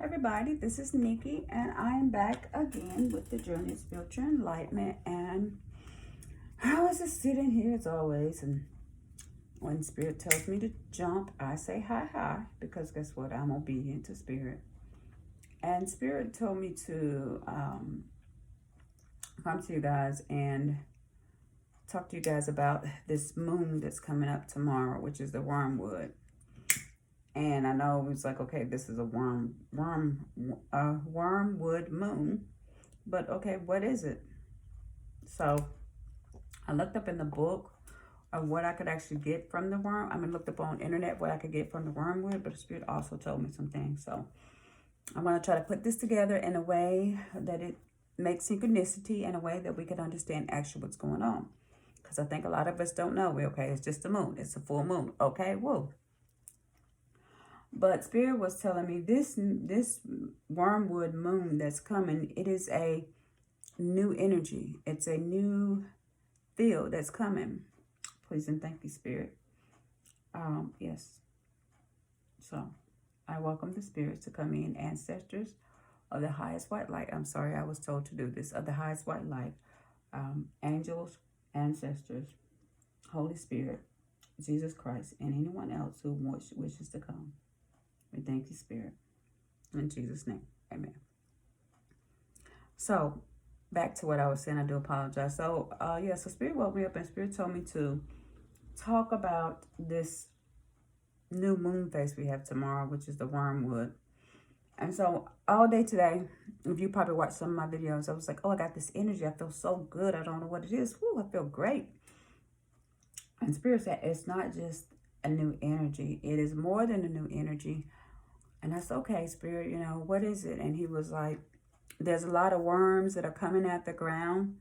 Everybody, this is Nikki, and I am back again with the journey of spiritual enlightenment. And I was just sitting here as always, and when Spirit tells me to jump, I say hi, because guess what? I'm obedient to Spirit. And Spirit told me to come to you guys and talk to you guys about this moon that's coming up tomorrow, which is the wormwood. And I know it's like, okay, this is a wormwood moon, but okay, what is it? So I looked up in the book of what I could actually get from the worm. Looked up on internet what I could get from the wormwood, but the Spirit also told me some things. So I'm going to try to put this together in a way that it makes synchronicity, in a way that we can understand actually what's going on. Because I think a lot of us don't know. Okay, it's just a moon. It's a full moon. Okay, whoa. But Spirit was telling me this wormwood moon that's coming, it is a new energy. It's a new field that's coming. Please and thank you, Spirit. Yes. So I welcome the spirits to come in, ancestors of the highest white light. I'm sorry, I was told to do this. Of the highest white light. Angels, ancestors, Holy Spirit, Jesus Christ, and anyone else who wishes to come. We thank you, Spirit. In Jesus' name, amen. So, back to what I was saying. I do apologize. So, so Spirit woke me up, and Spirit told me to talk about this new moon phase we have tomorrow, which is the wormwood. And so, all day today, if you probably watched some of my videos, I was like, oh, I got this energy. I feel so good. I don't know what it is. Woo, I feel great. And Spirit said, it's not just a new energy. It is more than a new energy. And that's okay, Spirit, what is it? And he was like, there's a lot of worms that are coming at the ground.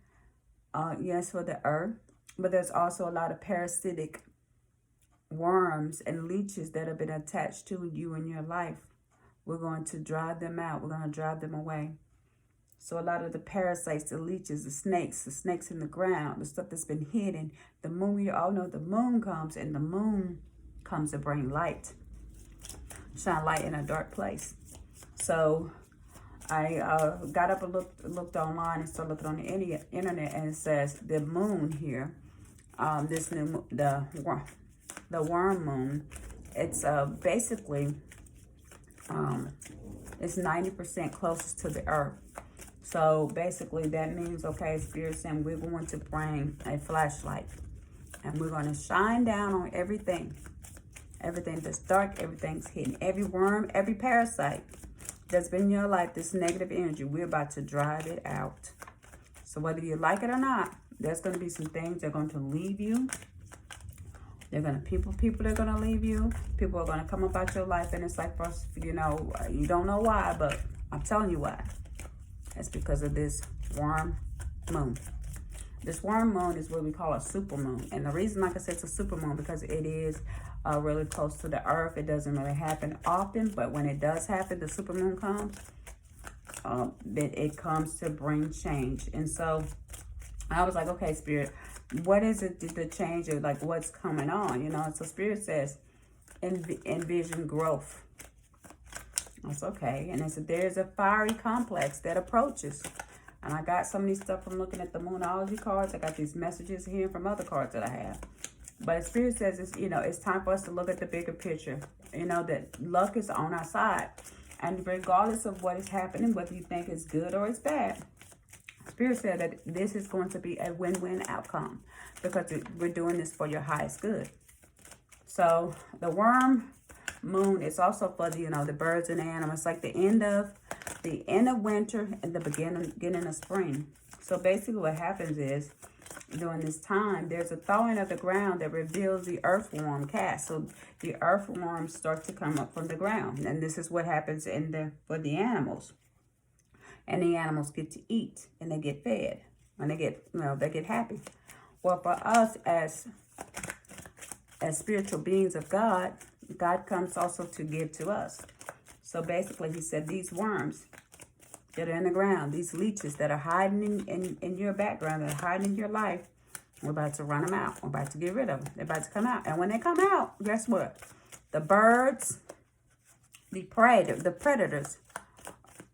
Yes, for the earth. But there's also a lot of parasitic worms and leeches that have been attached to you in your life. We're going to drive them out. We're going to drive them away. So a lot of the parasites, the leeches, the snakes in the ground, the stuff that's been hidden. The moon, we all know the moon comes, and the moon comes to bring light. Shine light in a dark place. So I got up and looked online and started looking on the internet, and it says the moon here, the worm moon, it's basically it's 90% closest to the earth. So basically that means, okay, Spirit saying we're going to bring a flashlight, and we're going to shine down on everything that's dark, everything's hidden, every worm, every parasite that's been in your life, this negative energy, we're about to drive it out. So whether you like it or not, there's going to be some things that are going to leave you. They're going to, people are going to leave you. People are going to come about your life, and it's like, first, you don't know why, but I'm telling you why. It's because of this worm moon. This worm moon is what we call a super moon. And the reason, like I said, it's a super moon, because it is really close to the earth. It doesn't really happen often, but when it does happen, the super moon comes, it comes to bring change. And so I was like, okay, Spirit, what is it, the change of, like, what's coming on? So Spirit says, envision growth. That's okay. And it said, there's a fiery complex that approaches. And I got some of these stuff from looking at the Moonology cards. I got these messages here from other cards that I have. But Spirit says, it's time for us to look at the bigger picture. That luck is on our side. And regardless of what is happening, whether you think it's good or it's bad, Spirit said that this is going to be a win-win outcome, because we're doing this for your highest good. So the worm moon is also for the birds and the animals. It's like the end of winter and the beginning of spring. So basically what happens is, during this time, there's a thawing of the ground that reveals the earthworm cast. So the earthworms start to come up from the ground. And this is what happens for the animals. And the animals get to eat, and they get fed, and they get happy. Well, for us as spiritual beings of God, God comes also to give to us. So basically, he said, these worms that are in the ground, these leeches that are hiding in your background, that are hiding in your life, we're about to run them out. We're about to get rid of them. They're about to come out. And when they come out, guess what? The birds, the predators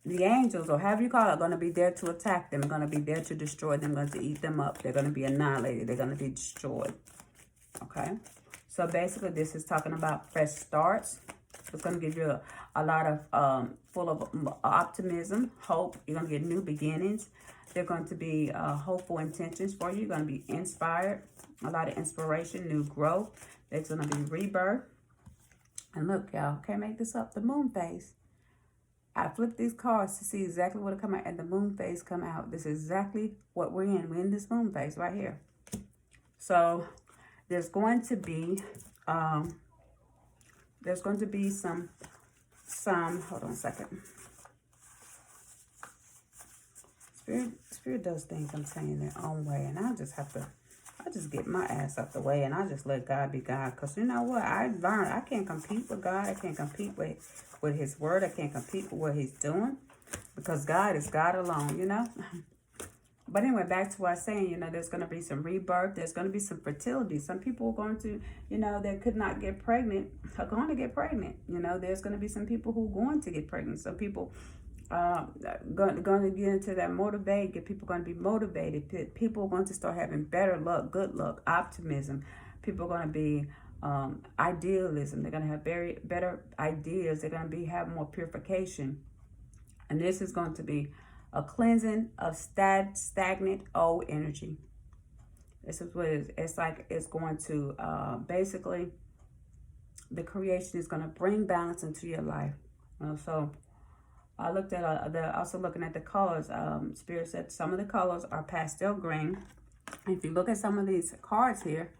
the angels, or however you call it, are going to be there to attack them. Going to be there to destroy them. Going to eat them up. They're going to be annihilated. They're going to be destroyed. Okay. So basically, this is talking about fresh starts. It's going to give you a lot of full of optimism, hope. You're going to get new beginnings. They're going to be hopeful intentions for you. You're going to be inspired. A lot of inspiration, new growth. There's going to be rebirth. And look, y'all, can't make this up. The moon phase. I flipped these cards to see exactly what will come out, and the moon phase come out. This is exactly what we're in. We're in this moon phase right here. So there's going to be some, hold on a second. Spirit does things, I'm saying, their own way, and I just get my ass out the way, and I just let God be God. Because you know what? I learned I can't compete with God. I can't compete with his word. I can't compete with what he's doing. Because God is God alone, you know? But anyway, back to what I was saying, you know, there's going to be some rebirth. There's going to be some fertility. Some people are going to, you know, that could not get pregnant are going to get pregnant. You know, there's going to be some people who are going to get pregnant. Some people going to get into that get people going to be motivated. People are going to start having better luck, good luck, optimism. People are going to be idealism. They're going to have better ideas. They're going to have more purification. And this is going to be a cleansing of stagnant old energy. This is what it is. It's like it's going to basically, the creation is going to bring balance into your life. So I looked at also looking at the colors. Spirit said some of the colors are pastel green. If you look at some of these cards here,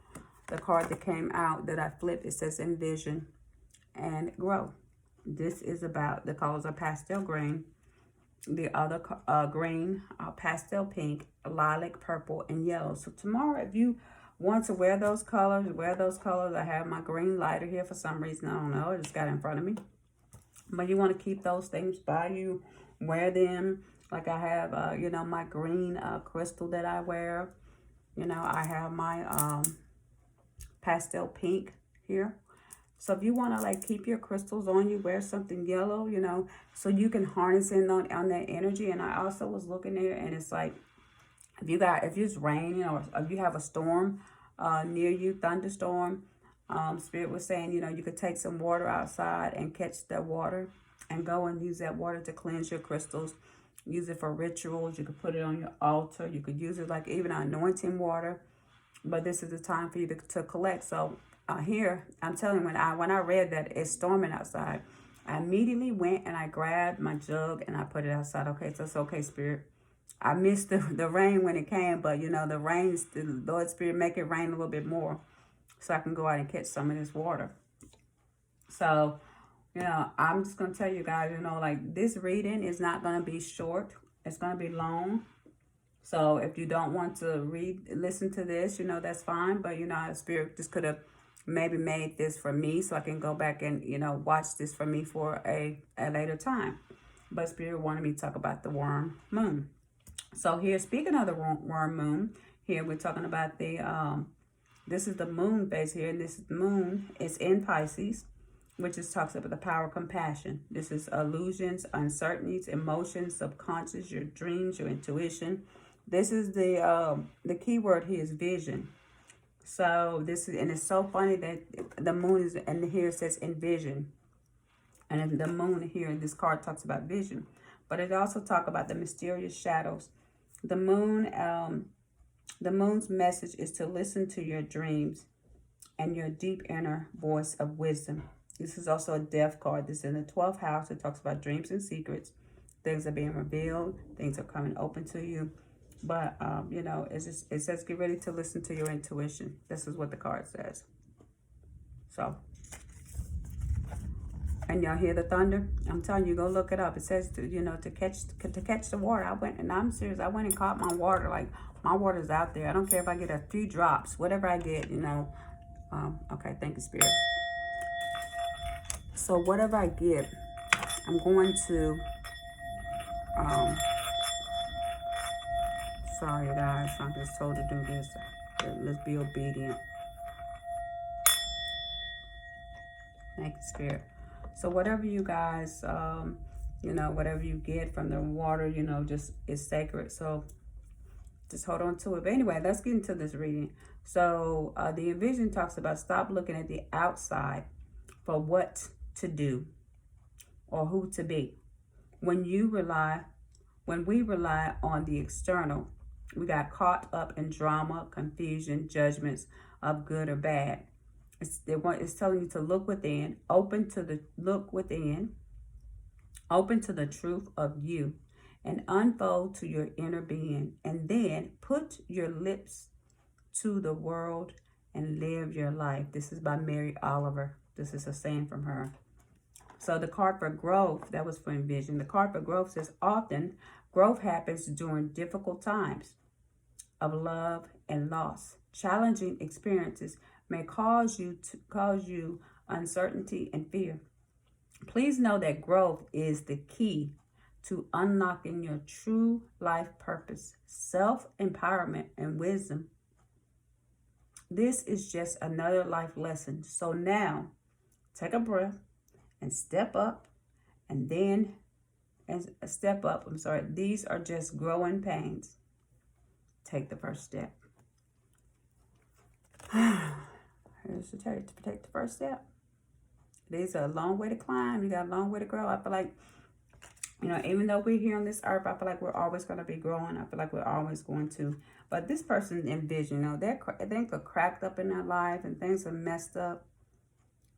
the card that came out that I flipped, it says Envision and Growth. This is about, the colors are pastel green. The other green, pastel pink, lilac, purple, and yellow. So tomorrow, if you want to wear those colors, I have my green lighter here for some reason. I don't know. I just got it in front of me. But you want to keep those things by you. Wear them. Like I have, you know, my green crystal that I wear. You know, I have my pastel pink here. So if you want to like keep your crystals on you, wear something yellow, you know, so you can harness in on that energy. And I also was looking there, and it's like, if it's raining or if you have a storm near you, thunderstorm, Spirit was saying, you know, you could take some water outside and catch that water and go and use that water to cleanse your crystals. Use it for rituals. You could put it on your altar. You could use it like even anointing water. But this is the time for you to collect. So here, I'm telling you, when I read that it's storming outside, I immediately went and I grabbed my jug and I put it outside. Okay, so it's okay, Spirit. I missed the rain when it came, but you know, the Lord Spirit make it rain a little bit more so I can go out and catch some of this water. So, you know, I'm just going to tell you guys, you know, like this reading is not going to be short. It's going to be long. So if you don't want to listen to this, you know, that's fine. But, you know, Spirit just could have maybe made this for me so I can go back and, you know, watch this for me for a later time. But Spirit wanted me to talk about the worm moon. So here, speaking of the worm moon, here we're talking about this is the moon phase here. And this moon is in Pisces, which talks about the power of compassion. This is illusions, uncertainties, emotions, subconscious, your dreams, your intuition. This is the key word here is vision. So this is, and it's so funny that the moon is, and here it says Envision. And the moon here, this card talks about vision. But it also talks about the mysterious shadows. The moon, the moon's message is to listen to your dreams and your deep inner voice of wisdom. This is also a death card. This is in the 12th house. It talks about dreams and secrets. Things are being revealed. Things are coming open to you. But, you know, it says get ready to listen to your intuition. This is what the card says. So, and y'all hear the thunder? I'm telling you, go look it up. It says, you know, to catch the water. I went, and I'm serious, I went and caught my water. Like, my water's out there. I don't care if I get a few drops. Whatever I get, you know. Okay, thank you, Spirit. So, whatever I get, I'm going to... sorry guys, I'm just told to do this. Let's be obedient. Thank you, Spirit. So whatever you guys, You know, whatever you get from the water, you know, just is sacred. So just hold on to it. But anyway, let's get into this reading. So the Envision talks about stop looking at the outside for what to do or who to be. When we rely on the external, we got caught up in drama, confusion, judgments of good or bad. It's telling you to look within, open to the truth of you, and unfold to your inner being, and then put your lips to the world and live your life. This is by Mary Oliver. This is a saying from her. So the card for growth, that was for Envision. The card for growth says often growth happens during difficult times of love and loss. Challenging experiences may cause you uncertainty and fear. Please know that growth is the key to unlocking your true life purpose, self-empowerment, and wisdom. This is just another life lesson. So now, take a breath and step up, These are just growing pains. Take the first step. Here's to take the first step. These are a long way to climb. You got a long way to grow. I feel like, you know, even though we're here on this earth, I feel like we're always going to be growing. I feel like we're always going to. But this person Envision, you know, things are cracked up in their life and things are messed up.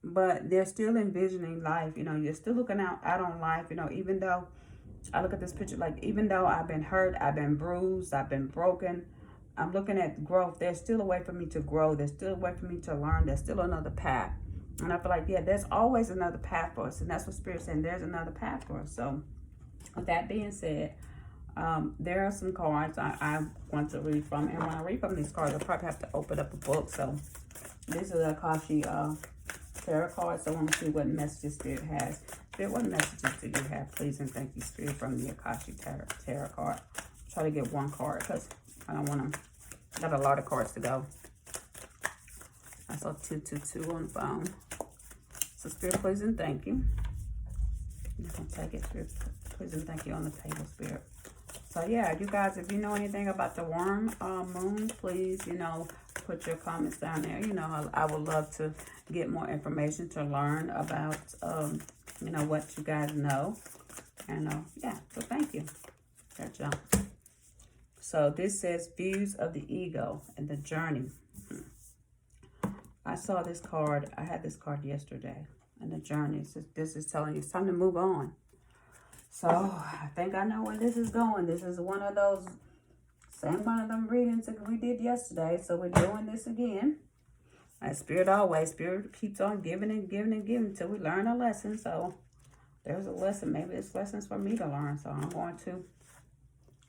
But they're still envisioning life. You know, you're still looking out on life. You know, even though I look at this picture, like, even though I've been hurt, I've been bruised, I've been broken, I'm looking at growth. There's still a way for me to grow. There's still a way for me to learn. There's still another path. And I feel like, yeah, there's always another path for us. And that's what Spirit's saying. There's another path for us. So with that being said, there are some cards I want to read from. And when I read from these cards, I'll probably have to open up a book. So this is a Akashi tarot card. So I want to see what messages Spirit has. Spirit, what messages do you have? Please and thank you, Spirit, from the Akashi tarot card. Try to get one card because I don't want to. Got a lot of cards to go. I saw 222 on the phone. So Spirit, please and thank you. You can take it, Spirit. Please and thank you on the table, Spirit. So yeah, you guys, if you know anything about the worm moon, please, you know, put your comments down there. You know, I would love to get more information to learn about, you know, what you guys know. And yeah, so thank you. That jump. So this says views of the ego and the journey. I saw this card. I had this card yesterday. And the journey. This is telling you it's time to move on. So I think I know where this is going. This is one of them readings that we did yesterday. So we're doing this again. As Spirit keeps on giving and giving and giving until we learn a lesson. So there's a lesson. Maybe this lesson's for me to learn. So I'm going to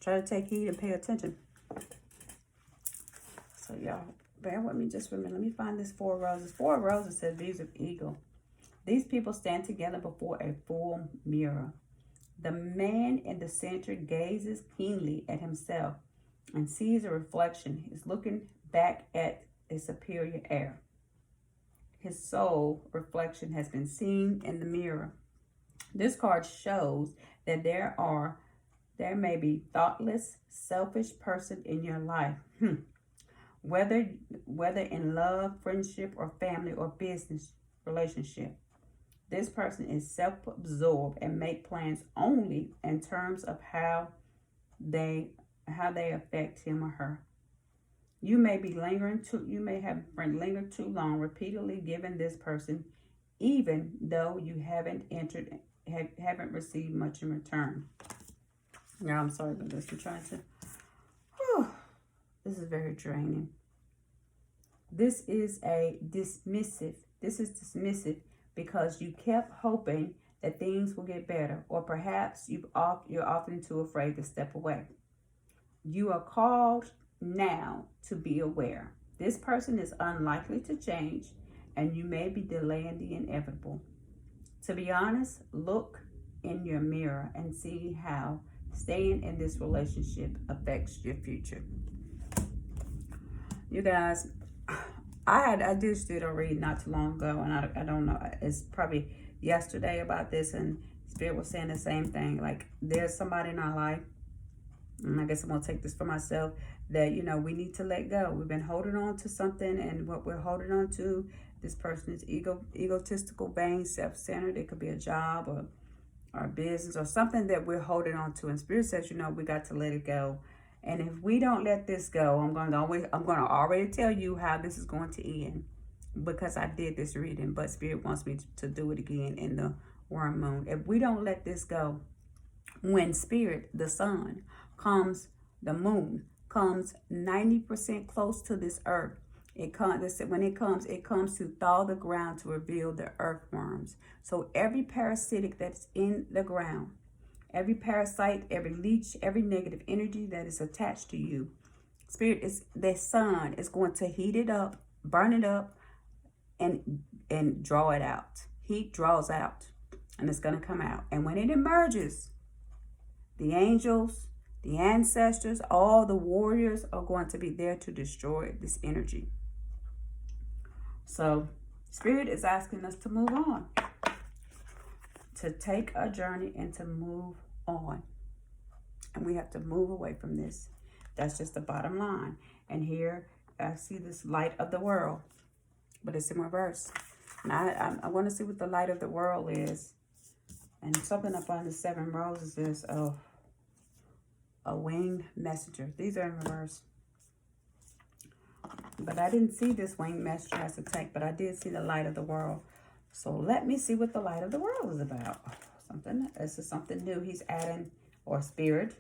try to take heed and pay attention. So y'all, bear with me just for a minute. Let me find this 4 roses. 4 roses says views of ego. These people stand together before a full mirror. The man in the center gazes keenly at himself and sees a reflection. He's looking back at a superior air. His soul reflection has been seen in the mirror. This card shows that there may be thoughtless, selfish person in your life. Whether in love, friendship, or family, or business relationship. This person is self-absorbed and make plans only in terms of how they affect him or her. You may have lingered too long, repeatedly giving this person, even though you haven't received much in return. Yeah, I'm sorry about this. I'm trying to. This is very draining. This is dismissive. This is dismissive because you kept hoping that things will get better, or perhaps you're often too afraid to step away. You are called now to be aware. This person is unlikely to change, and you may be delaying the inevitable. To be honest, look in your mirror and see how staying in this relationship affects your future. You guys, I did a read not too long ago, and I don't know, it's probably yesterday about this, and Spirit was saying the same thing. Like, there's somebody in our life, and I guess I'm going to take this for myself, that, you know, we need to let go. We've been holding on to something, and what we're holding on to, this person is egotistical, vain, self-centered. It could be a job or a business or something that we're holding on to. And Spirit says, you know, we got to let it go. And if we don't let this go, I'm going to already tell you how this is going to end, because I did this reading, but Spirit wants me to do it again in the worm moon. If we don't let this go, when Spirit, the sun, comes, the moon comes 90% close to this earth, when it comes to thaw the ground to reveal the earthworms. So every parasitic that's in the ground, every parasite, every leech, every negative energy that is attached to you, Spirit is, the sun is going to heat it up, burn it up, and draw it out. Heat draws out, and it's going to come out. And when it emerges, the angels, the ancestors, all the warriors are going to be there to destroy this energy. So Spirit is asking us to move on, to take a journey and to move on. And we have to move away from this. That's just the bottom line. And here I see this light of the world, but it's in reverse. And I want to see what the light of the world is. And something up on the 7 roses is a winged messenger. These are in reverse. But I didn't see this winged messenger as a tank, but I did see the light of the world. So let me see what the light of the world is about. This is something new he's adding, or Spirit,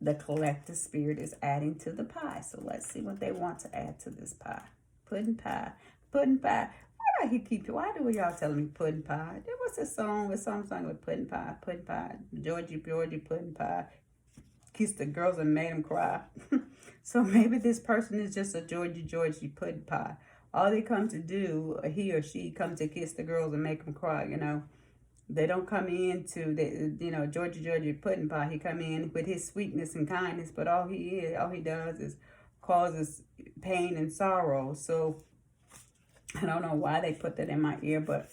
the collective Spirit is adding to the pie. So let's see what they want to add to this pie. Pudding pie. Pudding pie. Why do y'all telling me pudding pie? There was a song with some song with pudding pie. Pudding pie. Georgie pudding pie. Kissed the girls and made them cry. So maybe this person is just a Georgie pudding pie. All they come to do, he or she come to kiss the girls and make them cry, you know. They don't come in to, you know, Georgie pudding pie. He come in with his sweetness and kindness, but all he does is causes pain and sorrow. So I don't know why they put that in my ear, but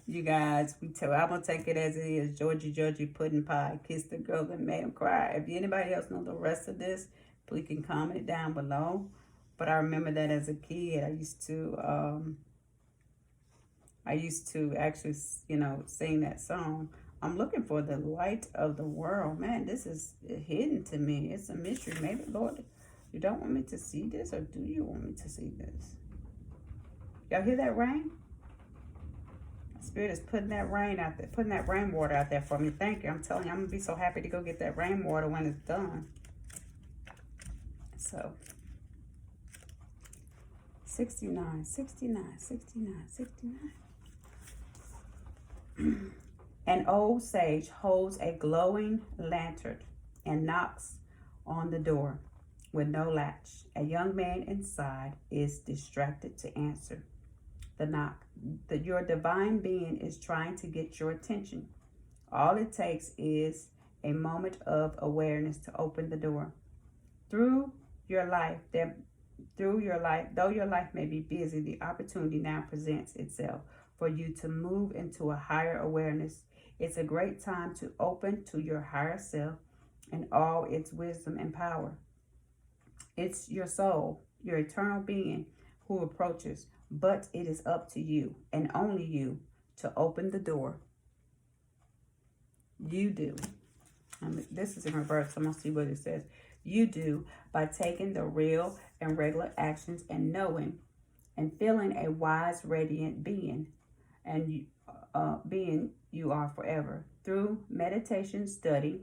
you guys, I'm going to take it as it is. Georgie pudding pie. Kissed the girl and made them cry. If anybody else know the rest of this, please can comment it down below. But I remember that as a kid, I used to actually, you know, sing that song. I'm looking for the light of the world. Man, this is hidden to me. It's a mystery. Maybe, Lord, you don't want me to see this, or do you want me to see this? Y'all hear that rain? Spirit is putting that rain out there, putting that rainwater out there for me. Thank you. I'm telling you, I'm going to be so happy to go get that rainwater when it's done. So, 69. An old sage holds a glowing lantern and knocks on the door with no latch. A young man inside is distracted to answer the knock. Your divine being is trying to get your attention. All it takes is a moment of awareness to open the door. Though your life may be busy, the opportunity now presents itself for you to move into a higher awareness. It's a great time to open to your higher self and all its wisdom and power. It's your soul, your eternal being, who approaches, but it is up to you and only you to open the door. You do. This is in reverse. I'm going to see what it says. You do by taking the real and regular actions and knowing and feeling a wise, radiant being, and you are forever. Through meditation study,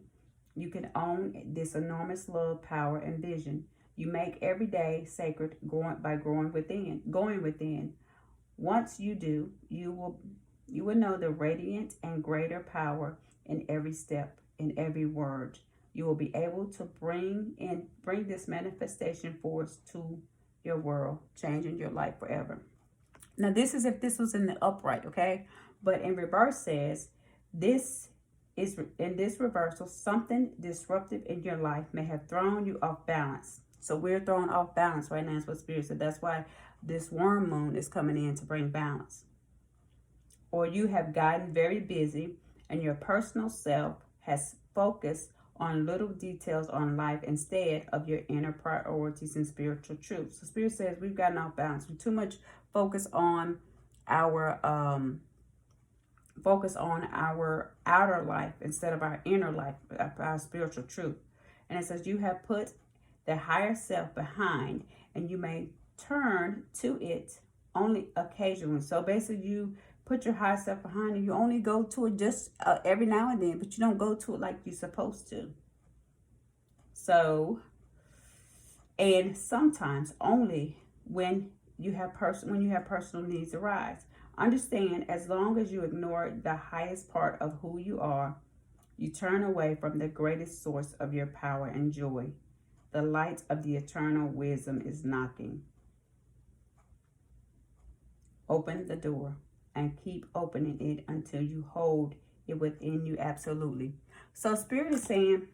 you can own this enormous love, power, and vision. You make every day sacred going within. Once you do, you will know the radiant and greater power in every step, in every word. You will be able to bring this manifestation force to your world, changing your life forever. Now, this is if this was in the upright, okay? But in reverse says, this is in this reversal, something disruptive in your life may have thrown you off balance. So we're thrown off balance right now, is what Spirit said. That's why this worm moon is coming in to bring balance. Or you have gotten very busy and your personal self has focused on little details on life instead of your inner priorities and spiritual truths. So Spirit says we've gotten off balance. We too much focus on our outer life instead of our inner life, our spiritual truth. And it says you have put the higher self behind, and you may turn to it only occasionally. So basically, you put your higher self behind, and you only go to it just every now and then, but you don't go to it like you're supposed to. So, and sometimes only when you have personal needs arise. Understand, as long as you ignore the highest part of who you are, you turn away from the greatest source of your power and joy. The light of the eternal wisdom is knocking. Open the door and keep opening it until you hold it within you absolutely. So Spirit is saying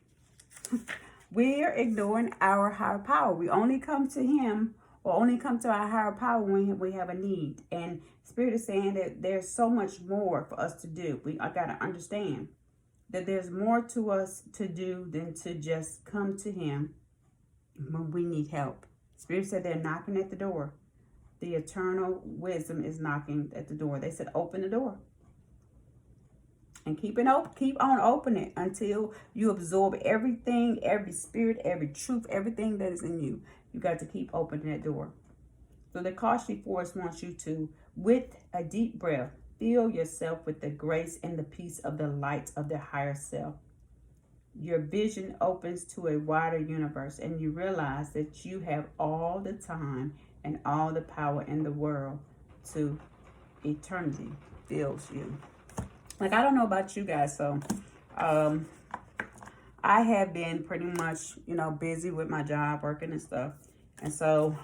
we're ignoring our higher power. We only come to Him, or only come to our higher power when we have a need. And Spirit is saying that there's so much more for us to do. I got to understand that there's more to us to do than to just come to Him when we need help. Spirit said they're knocking at the door. The eternal wisdom is knocking at the door. They said, open the door. And keep on opening it until you absorb everything, every spirit, every truth, everything that is in you. You got to keep opening that door. So the cautionary force wants you to, with a deep breath, fill yourself with the grace and the peace of the light of the higher self. Your vision opens to a wider universe, and you realize that you have all the time and all the power in the world to eternity fills you. Like, I don't know about you guys, so I have been pretty much, busy with my job, working and stuff. And so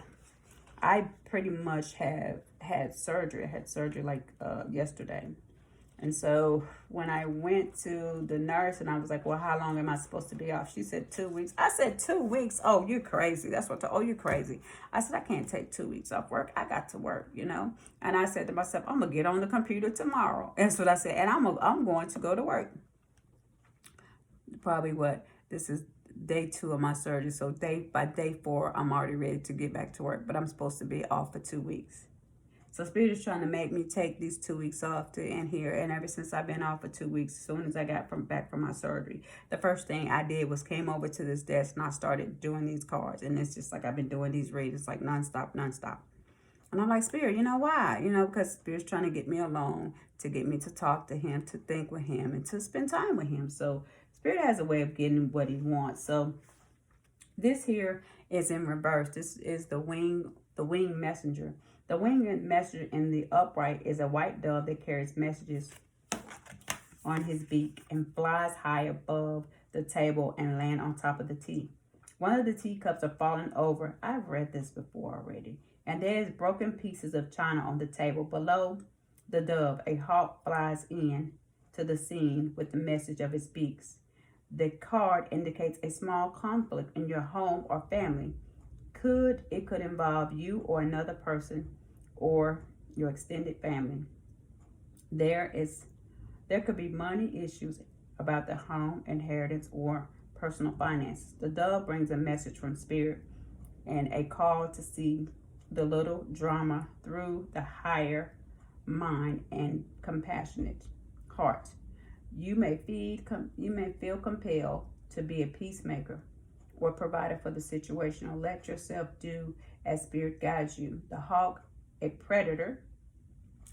I pretty much have had surgery. I had surgery like yesterday. And so when I went to the nurse and I was like, well, how long am I supposed to be off? She said 2 weeks. I said 2 weeks. Oh, you're crazy. That's what, you're crazy. I said, I can't take 2 weeks off work. I got to work, And I said to myself, I'm going to get on the computer tomorrow. That's what I said. And I'm going to go to work. Probably this is day 2 of my surgery. So by day 4, I'm already ready to get back to work. But I'm supposed to be off for 2 weeks. So Spirit is trying to make me take these 2 weeks off to end here. And ever since I've been off for 2 weeks, as soon as I got back from my surgery, the first thing I did was came over to this desk and I started doing these cards. And it's just like I've been doing these readings like nonstop. And I'm like, Spirit, why? Because Spirit's trying to get me alone, to get me to talk to Him, to think with Him, and to spend time with Him. So Spirit has a way of getting what He wants. So this here is in reverse. This is the wing messenger. The winged messenger in the upright is a white dove that carries messages on his beak and flies high above the table and land on top of the tea. One of the teacups are falling over. I've read this before already. And there is broken pieces of china on the table. Below the dove, a hawk flies in to the scene with the message of his beaks. The card indicates a small conflict in your home or family. It could involve you or another person or your extended family. There could be money issues about the home, inheritance, or personal finances. The dove brings a message from Spirit and a call to see the little drama through the higher mind and compassionate heart. You may feel compelled to be a peacemaker or provider for the situation, or let yourself do as Spirit guides you. The hawk, a predator.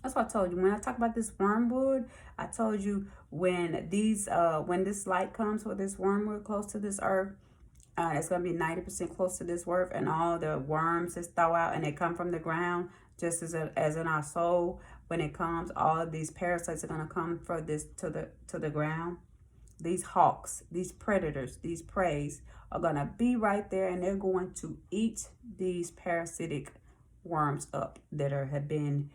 That's what I told you. When I talk about this wormwood, I told you when this light comes with this wormwood close to this earth, it's going to be 90% close to this earth, and all the worms that thaw out and they come from the ground, just as in our soul, when it comes, all of these parasites are going to come for this to the ground. These hawks, these predators, these preys are going to be right there, and they're going to eat these parasitic worms up that have been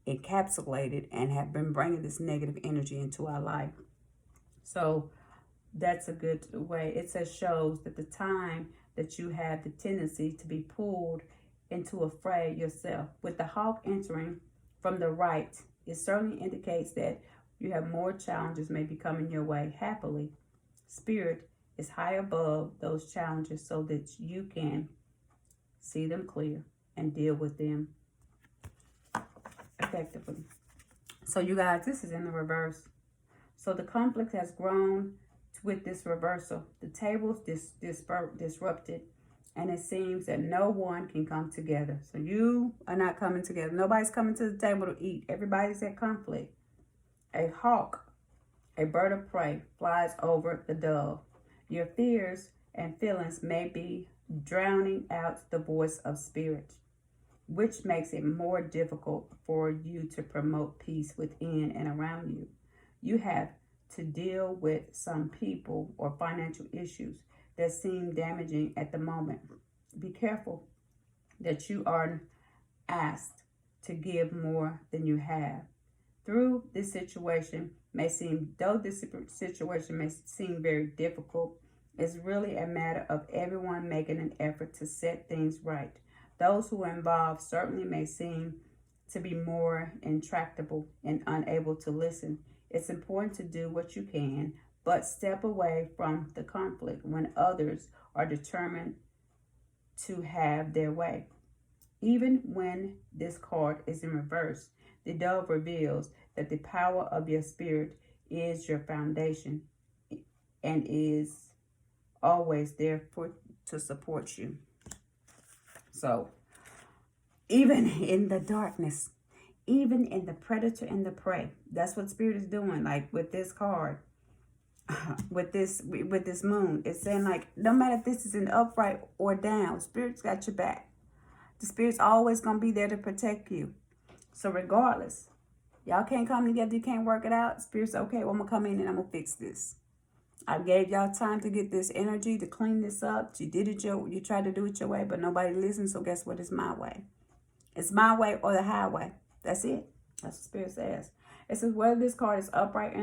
encapsulated and have been bringing this negative energy into our life. So that's a good way. It shows that the time that you have the tendency to be pulled into a fray yourself. With the hawk entering from the right, it certainly indicates that You have more challenges may be coming your way. Happily, Spirit is high above those challenges so that you can see them clear and deal with them effectively. So you guys, this is in the reverse. So the conflict has grown with this reversal. The tables disrupted, and it seems that no one can come together. So you are not coming together. Nobody's coming to the table to eat. Everybody's at conflict. A hawk, a bird of prey, flies over the dove. Your fears and feelings may be drowning out the voice of spirit, which makes it more difficult for you to promote peace within and around you. You have to deal with some people or financial issues that seem damaging at the moment. Be careful that you are asked to give more than you have. Though this situation may seem very difficult, it's really a matter of everyone making an effort to set things right. Those who are involved certainly may seem to be more intractable and unable to listen. It's important to do what you can, but step away from the conflict when others are determined to have their way. Even when this card is in reverse, the dove reveals that the power of your spirit is your foundation and is always there to support you. So, even in the darkness, even in the predator and the prey, that's what spirit is doing. Like with this card, with this moon, it's saying like, no matter if this is an upright or down, spirit's got your back. The spirit's always going to be there to protect you. So regardless, y'all can't come together, you can't work it out. Spirit's okay, well, I'm going to come in and I'm going to fix this. I gave y'all time to get this energy, to clean this up. You tried to do it your way, but nobody listened. So guess what? It's my way. It's my way or the highway. That's it. That's what Spirit says. It says, whether this card is upright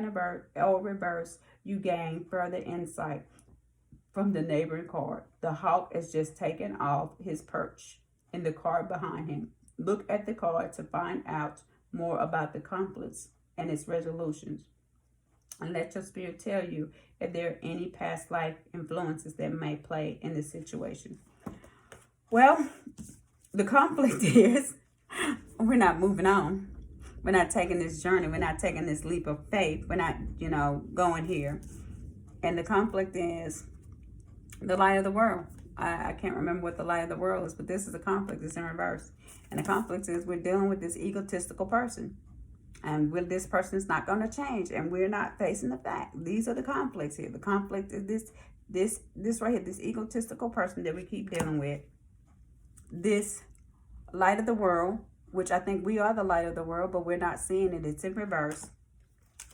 or reverse, you gain further insight from the neighboring card. The hawk is just taken off his perch in the card behind him. Look at the card to find out more about the conflicts and its resolutions. And let your spirit tell you if there are any past life influences that may play in this situation. Well, the conflict is we're not moving on. We're not taking this journey. We're not taking this leap of faith. We're not, going here. And the conflict is the light of the world. I can't remember what the light of the world is, but this is a conflict. It's in reverse. And the conflict is we're dealing with this egotistical person. And this person is not going to change. And we're not facing the fact. These are the conflicts here. The conflict is this right here, this egotistical person that we keep dealing with. This light of the world, which I think we are the light of the world, but we're not seeing it. It's in reverse.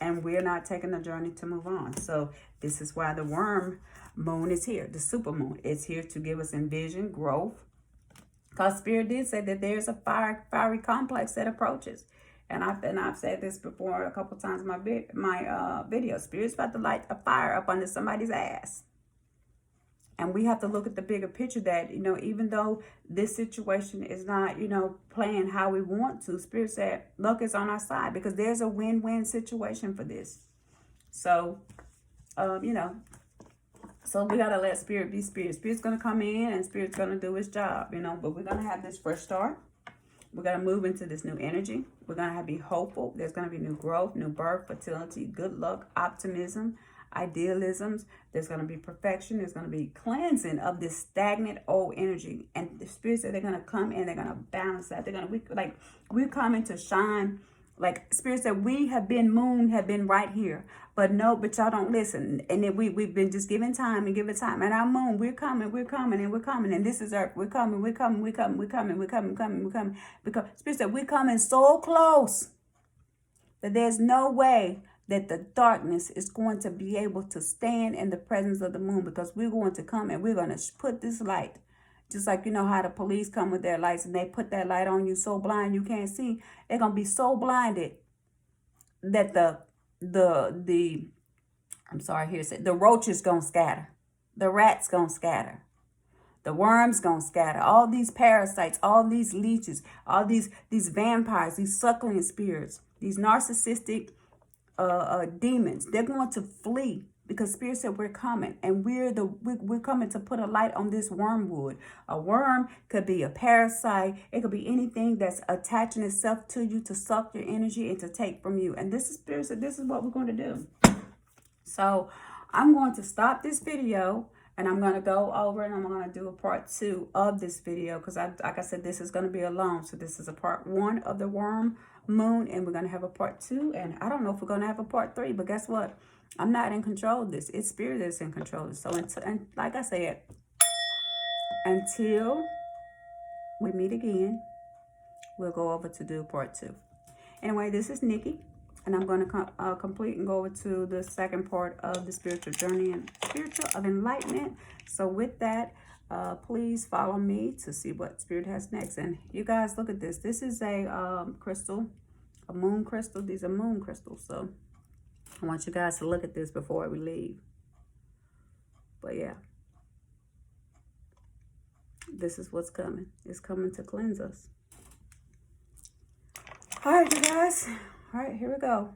And we're not taking the journey to move on. So this is why the worm moon is here. The super moon is here to give us envision, growth. Because Spirit did say that there's a fiery complex that approaches. And I've said this before a couple times in my video. Spirit's about to light a fire up under somebody's ass. And we have to look at the bigger picture that, even though this situation is not, playing how we want to, Spirit said, luck is on our side because there's a win-win situation for this. So, so we got to let Spirit be Spirit. Spirit's going to come in and Spirit's going to do its job, but we're going to have this fresh start. We're going to move into this new energy. We're going to be hopeful. There's going to be new growth, new birth, fertility, good luck, optimism, idealisms. There's going to be perfection. There's going to be cleansing of this stagnant old energy. And the Spirit said they're going to come in. They're going to balance that. We're coming to shine. Like Spirit said, we have been right here. But y'all don't listen. And then we've been just giving time. And our moon, we're coming. And this is Earth. We're coming. Because Spirit said, we're coming so close that there's no way that the darkness is going to be able to stand in the presence of the moon, because we're going to come and we're going to put this light. Just like how the police come with their lights and they put that light on you so blind you can't see. They're going to be so blinded that the roaches going to scatter. The rats going to scatter. The worms going to scatter. All these parasites, all these leeches, all these vampires, these succulent spirits, these narcissistic demons. They're going to flee because Spirit said we're coming, and we're coming to put a light on this wormwood. A worm could be a parasite. It could be anything that's attaching itself to you to suck your energy and to take from you. And this is Spirit said this is what we're going to do. So I'm going to stop this video, and I'm going to go over and I'm going to do a part 2 of this video because, like I said, this is going to be alone. So this is a part 1 of the worm moon, and we're going to have a part 2. And I don't know if we're going to have a part 3, but guess what? I'm not in control of this. It's Spirit that's in control of this. So, and like I said, until we meet again, we'll go over to do part 2. Anyway, this is Nikki. And I'm going to complete and go over to the second part of the spiritual journey and spiritual of enlightenment. So with that, please follow me to see what Spirit has next. And you guys, look at this. This is a crystal, a moon crystal. These are moon crystals. So I want you guys to look at this before we leave. But yeah, this is what's coming. It's coming to cleanse us. All right, you guys. All right, here we go.